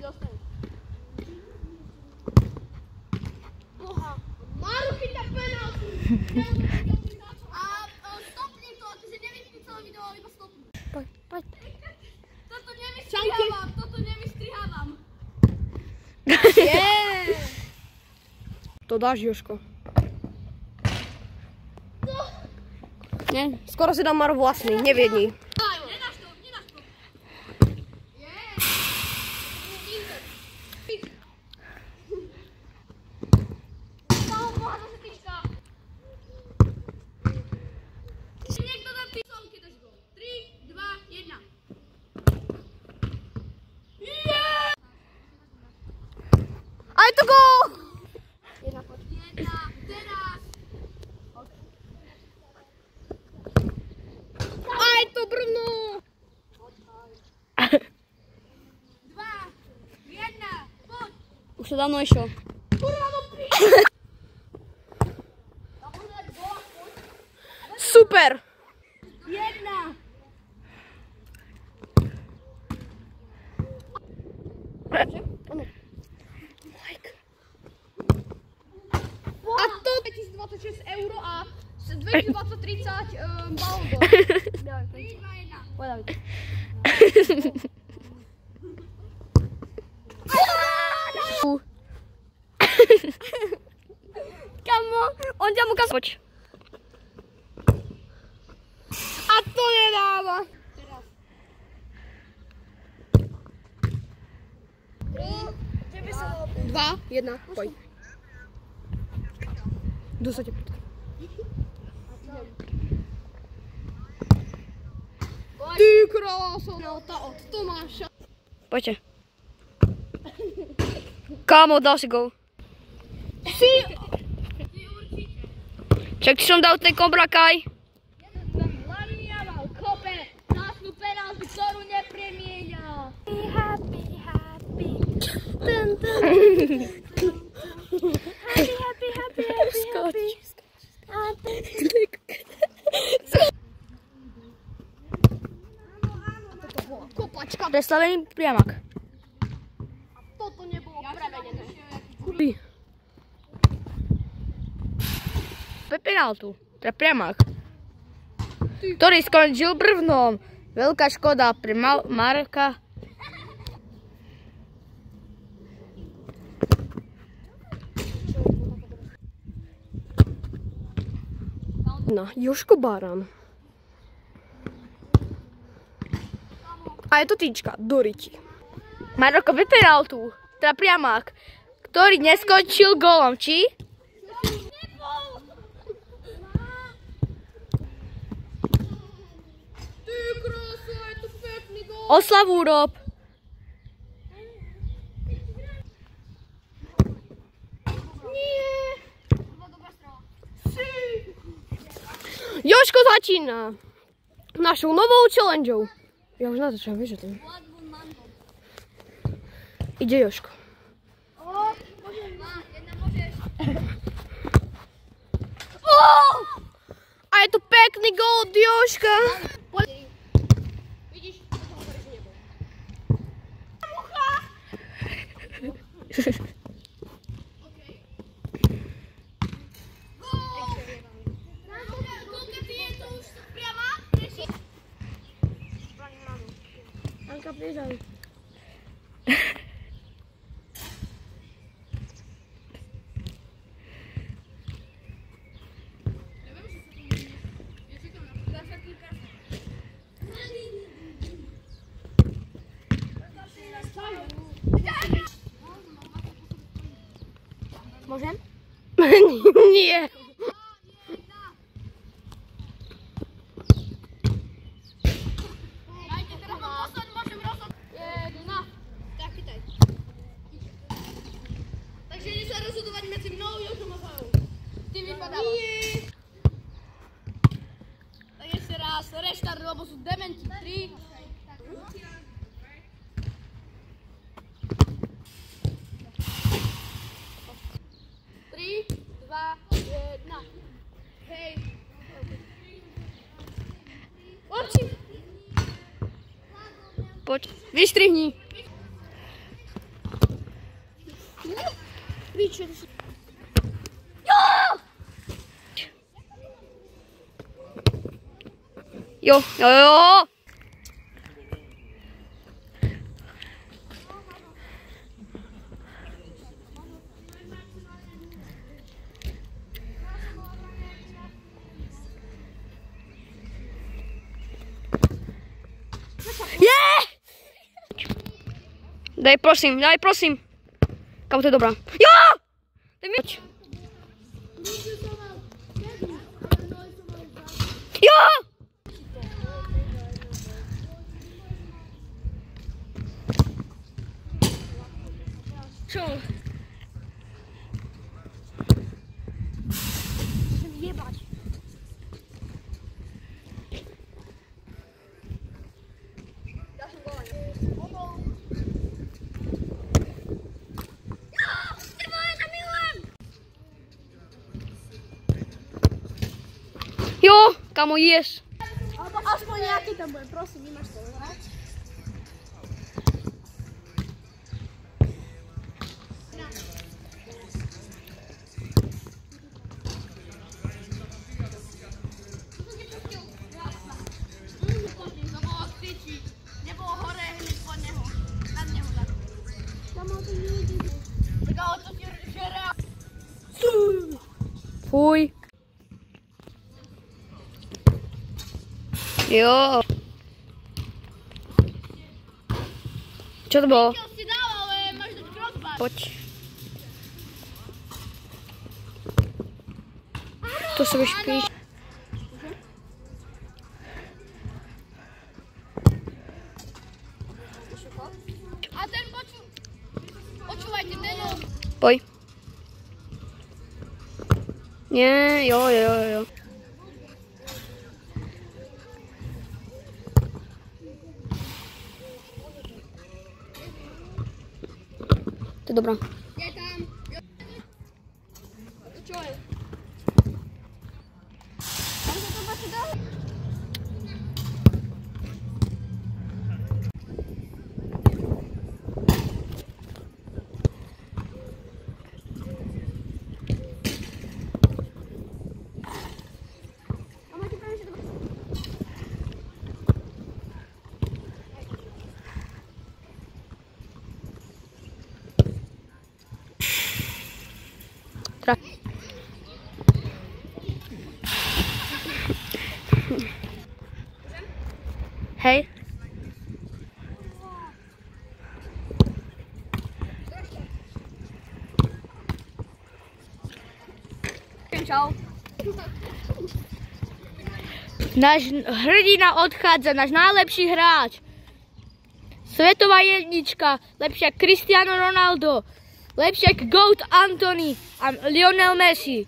Dostane. Maru chyta penaltu. A stopni to, že nevypni celé video, iba stopni. Poď. Toto nevystrihávam. To dáš, Jožko. Nie, skoro si dám Maru vlastný, neviedni. Nedáš to. Niekto dá písomky, dáš gól. 3, 2, 1. A je to gól! Jedna, teraz. Aj to brno! 2, 1, poď. Už to dávno išlo. Super! 1. A to 2026 euro a 2030 balón d'Or. 3, 2, 1. Kamo, on ťa mu Poď. A to nedáva. Teraz. 2, 1, poď. Dostať ťa poďka. Ty krása, od Tomáša. Poďte. Kámo, dal si gól. Čak ty som dal ten kombrakaj. Laniaval kope zásnu penaltu, ktorú nepremieňa. Happy. Skoč. Kopačka. Preslavený priamak. Toto nebolo prevedené. Penaltu, teda priamak. Ktorý skončil brvnom. Veľká škoda pre Marka. No, Jožko Baran. A je to tyčka, do riti. Maroko bez penaltu, teda priamák, ktorý neskončil gólom, či? Ty krása, je to pekný gól. Oslavu rob. Nie. Jožko začína našou novou challengeou. Ja už natáčam, vieš o tom. Ide Jožko. A je to pekný gól od Jožka. Vidíš, Anka, priezaj. Môžem? Nie. Dajte, teraz mám posledný, môžem rozhodnúť. 1. Tak, chytaj. Takže ide sa rozhodovať medzi mnou a Jožom a Zajou. Ty vypadávaš. Nie. Tak ešte raz, reštart, lebo sú dementi. 3. Hej. Poď, vystrihni. piče. Jo. Daj prosím. Kamo, to je dobrá. Jo! Daj mi. Jo! Čo? Jebať. Jo, kamo, ješ. Alebo aspoň nejaký tam bude, prosím, nemáš to hrať. Nebolo hore, hneď pod neho. Nad neho tak. Tam mal ten ľudí. Tak ale to ti žere. Fuj. Jo. Čo to bolo? Kill si dal, ale máš dať crossbar. Poď. To sa budeš píš. A ten počúvajte, ten Poj. Nie, jo. To je dobrá. je tam. Čo je? Tam sa to bačí dá? Hej. Čau. Náš hrdina odchádza, náš najlepší hráč. Svetová jednička, lepšia Cristiano Ronaldo, lepšia Goat Anthony a Lionel Messi.